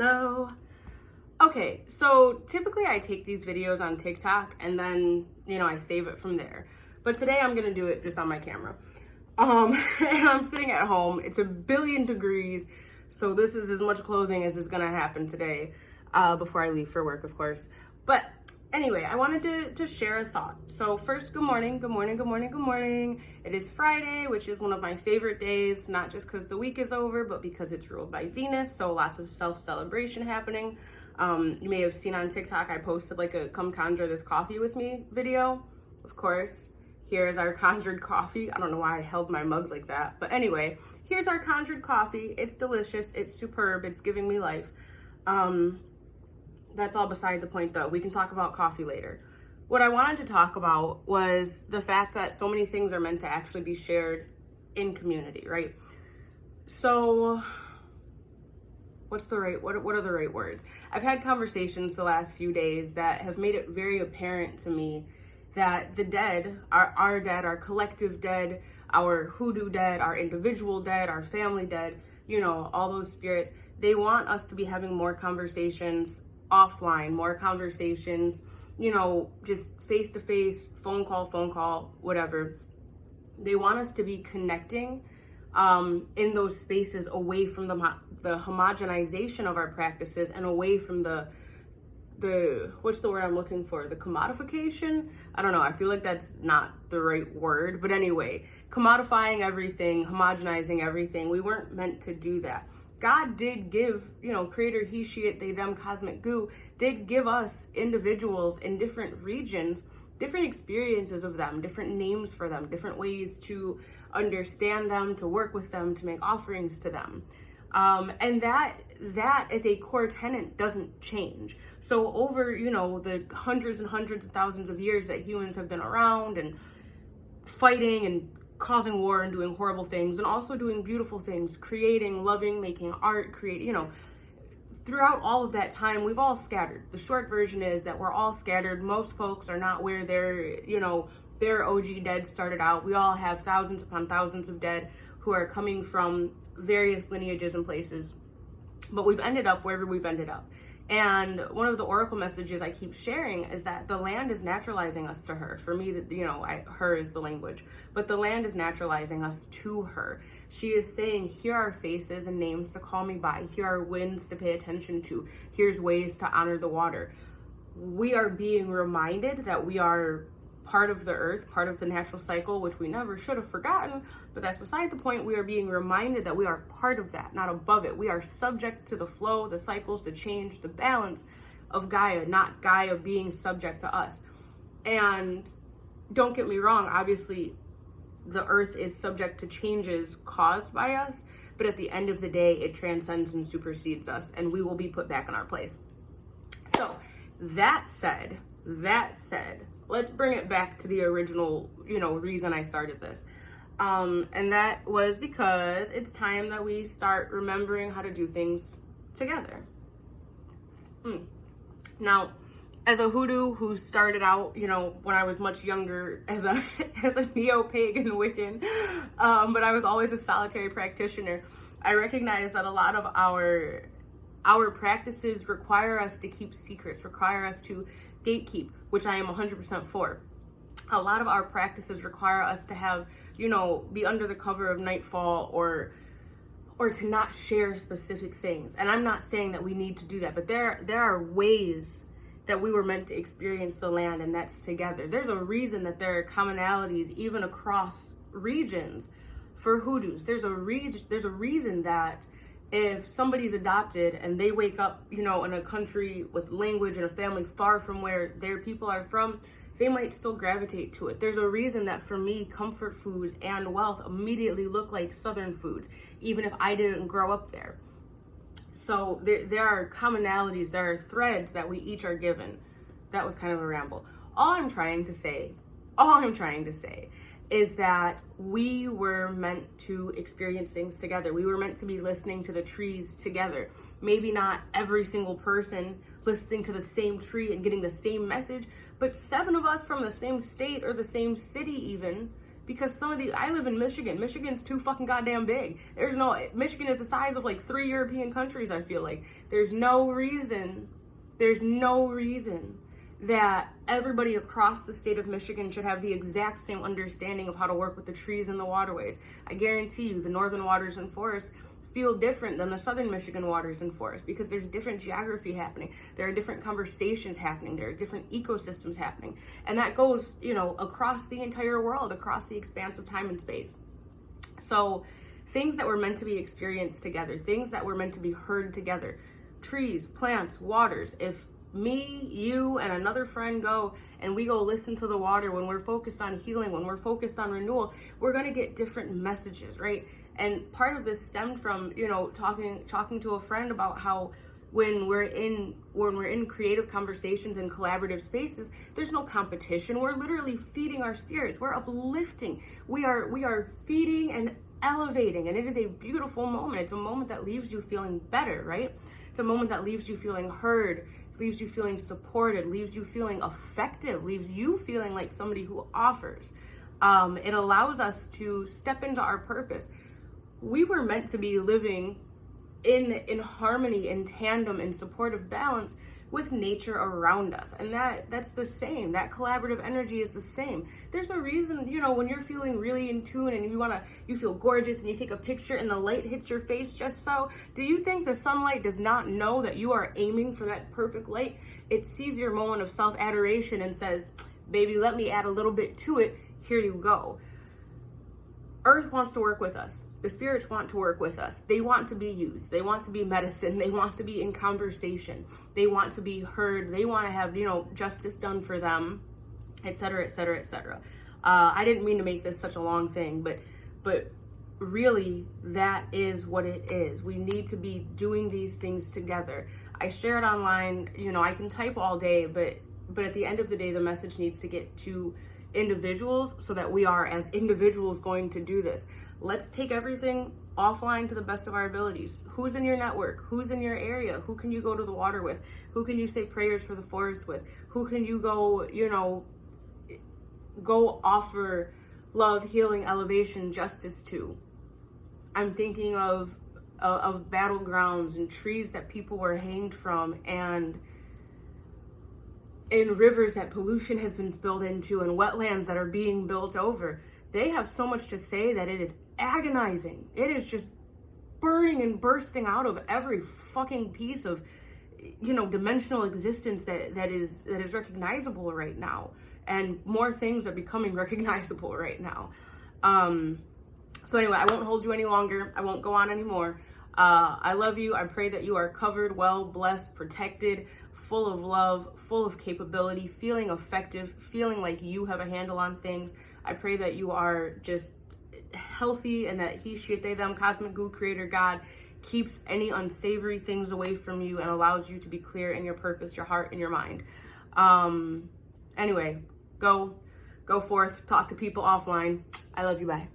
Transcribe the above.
Hello. Okay, so typically I take these videos on TikTok and then, I save it from there. But today I'm gonna do it just on my camera. And I'm sitting at home. It's 1,000,000,000 degrees, so this is as much clothing as is gonna happen today, before I leave for work, of course. But anyway, I wanted to share a thought. So first, good morning, good morning, good morning, good morning. It is Friday, which is one of my favorite days, not just because the week is over, but because it's ruled by Venus, so lots of self-celebration happening. You may have seen on TikTok, I posted like a come conjure this coffee with me video. Of course, here's our conjured coffee. I don't know why I held my mug like that, but anyway, here's our conjured coffee. It's delicious, it's superb, it's giving me life. That's all beside the point though. We can talk about coffee later. What I wanted to talk about was the fact that so many things are meant to actually be shared in community, right? So what are the right words? I've had conversations the last few days that have made it very apparent to me that the dead, our dead, our collective dead, our hoodoo dead, our individual dead, our family dead, all those spirits, they want us to be having more conversations offline, more conversations, just face to face, phone call, whatever. They want us to be connecting in those spaces away from the homogenization of our practices and away from the what's the word I'm looking for? The commodification? I don't know. I feel like that's not the right word, but anyway, commodifying everything, homogenizing everything. We weren't meant to do that. God did give, creator, he, she, it, they, them, cosmic goo, did give us individuals in different regions, different experiences of them, different names for them, different ways to understand them, to work with them, to make offerings to them. And that as a core tenet doesn't change. So over, the hundreds and hundreds of thousands of years that humans have been around and fighting and causing war and doing horrible things and also doing beautiful things, creating, loving, making art, throughout all of that time, we've all scattered. The short version is that we're all scattered. Most folks are not where their OG dead started out. We all have thousands upon thousands of dead who are coming from various lineages and places, but we've ended up wherever we've ended up. And one of the oracle messages I keep sharing is that the land is naturalizing us to her. For me, her is the language, but the land is naturalizing us to her. She is saying, here are faces and names to call me by. Here are winds to pay attention to. Here's ways to honor the water. We are being reminded that we are part of the earth, part of the natural cycle, which we never should have forgotten, but that's beside the point. We are being reminded that we are part of that, not above it. We are subject to the flow, the cycles, the change, the balance of Gaia, not Gaia being subject to us. And don't get me wrong, obviously the earth is subject to changes caused by us, but at the end of the day, it transcends and supersedes us, and we will be put back in our place. So that said, let's bring it back to the original, reason I started this. And that was because it's time that we start remembering how to do things together. Now, as a hoodoo who started out, when I was much younger as a neo-pagan Wiccan, but I was always a solitary practitioner, I recognize that a lot of our practices require us to keep secrets, require us to gatekeep, which I am 100% for. A lot of our practices require us to have, be under the cover of nightfall or to not share specific things. And I'm not saying that we need to do that, but there are ways that we were meant to experience the land, and that's together. There's a reason that there are commonalities even across regions for hoodoos. There's a reason that if somebody's adopted and they wake up, in a country with language and a family far from where their people are from, they might still gravitate to it. There's a reason that for me, comfort foods and wealth immediately look like Southern foods, even if I didn't grow up there. So there are commonalities, there are threads that we each are given. That was kind of a ramble. All I'm trying to say is that we were meant to experience things together. We were meant to be listening to the trees together. Maybe not every single person listening to the same tree and getting the same message, but 7 of us from the same state or the same city even Because I live in Michigan. Michigan's too fucking goddamn big. Michigan is the size of like 3 European countries, I feel like. There's no reason that everybody across the state of Michigan should have the exact same understanding of how to work with the trees and the waterways. I guarantee you the northern waters and forests feel different than the southern Michigan waters and forests because there's different geography happening. There are different conversations happening. There are different ecosystems happening. And that goes, across the entire world, across the expanse of time and space. So things that were meant to be experienced together, things that were meant to be heard together, trees, plants, waters. If me, you, and another friend go and we go listen to the water when we're focused on healing, when we're focused on renewal, we're going to get different messages, right? And part of this stemmed from, talking to a friend about how when we're in creative conversations and collaborative spaces, there's no competition. We're literally feeding our spirits. We're uplifting. We are feeding and elevating, and it is a beautiful moment. It's a moment that leaves you feeling better, right? It's a moment that leaves you feeling heard, leaves you feeling supported, leaves you feeling effective, leaves you feeling like somebody who offers. It allows us to step into our purpose. We were meant to be living in harmony, in tandem, in supportive balance with nature around us. And that's the same. That collaborative energy is the same. There's a reason, when you're feeling really in tune and you feel gorgeous and you take a picture and the light hits your face just so, do you think the sunlight does not know that you are aiming for that perfect light? It sees your moment of self-adoration and says, baby, let me add a little bit to it. Here you go. Earth wants to work with us. The spirits want to work with us. They want to be used. They want to be medicine. They want to be in conversation. They want to be heard. They want to have, justice done for them, et cetera, et cetera, et cetera. I didn't mean to make this such a long thing, but really that is what it is. We need to be doing these things together. I share it online. I can type all day, but at the end of the day, the message needs to get to individuals so that we are as individuals going to do this. Let's take everything offline to the best of our abilities. Who's in your network? Who's in your area? Who can you go to the water with? Who can you say prayers for the forest with? Who can you go offer love, healing, elevation, justice to? I'm thinking of battlegrounds and trees that people were hanged from, and in rivers that pollution has been spilled into, and wetlands that are being built over. They have so much to say that it is agonizing. It is just burning and bursting out of every fucking piece of, dimensional existence that is recognizable right now. And more things are becoming recognizable right now. So anyway, I won't hold you any longer. I won't go on anymore. I love you. I pray that you are covered, well, blessed, protected, full of love, full of capability, feeling effective, feeling like you have a handle on things. I pray that you are just healthy and that he, she, they, them, cosmic goo, creator God, keeps any unsavory things away from you and allows you to be clear in your purpose, your heart, and your mind. Anyway, go forth, talk to people offline. I love you. Bye.